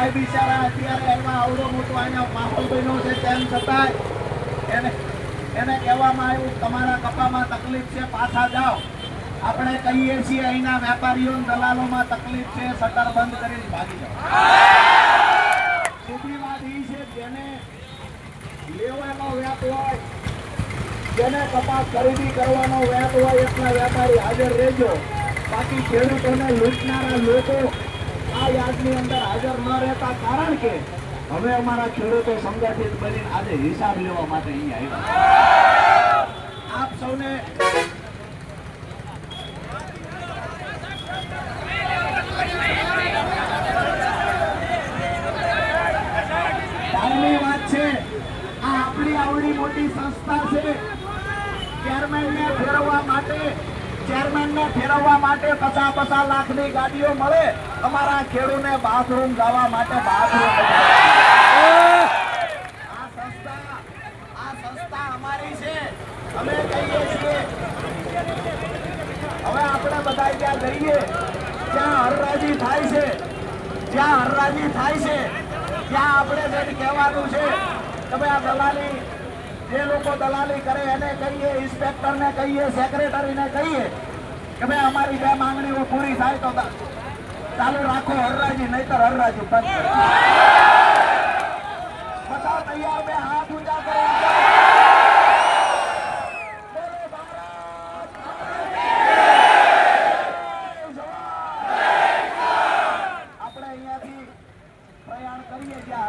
ભાઈ બિચારા અત્યારે એમાં આવડો મોટો અહીંયા માહોલ બન્યો છે તેમ છતાંય એને કહેવામાં આવ્યું તમારા કપામાં તકલીફ છે પાછા જાઓ. આપણે કહીએ છીએ અહીંના વેપારીઓ દલાલોમાં તકલીફ છે શટર બંધ કરીને ભાગી જાઓ. સીધી વાત એ છે જેને લેવાનો વ્યાપ હોય જેને કપાસ ખરીદી કરવાનો વ્યાપ હોય એટલા વેપારી હાજર રહેજો. બાકી ખેડૂતોને લૂંટનારા લોકો આ યાદની અંદર હાજર ન રહેતા કારણ કે હવે અમારા ખેડૂતો સંગઠિત બનીને આજે હિસાબ લેવા માટે અહીંયા આવ્યા. આપ સૌને દાનની વાત છે. આ આપણી આવડી મોટી સંસ્થા છે. ચેરમેનને ફેરવવા માટે 50 લાખની ગાડીઓ મળે. અમારા ખેડૂતને બાથરૂમ જવા માટે બાથરૂમ. આ સંસ્થા અમારી છે. અમે કહીએ છીએ હવે આપણે બધા ત્યાં જઈએ જ્યાં હરરાજી થાય છે ત્યાં આપણે જેને કહેવાનું છે કે ભાઈ આ દલાલી જે લોકો દલાલી કરે એને કહીએ, ઇન્સ્પેક્ટરને કહીએ, સેક્રેટરીને કહીએ કે ભાઈ અમારી બે માંગણીઓ પૂરી થાય તો ચાલુ રાખો હરરાજી, નહીતર હરરાજી બંધ કરો. બધા તૈયાર બે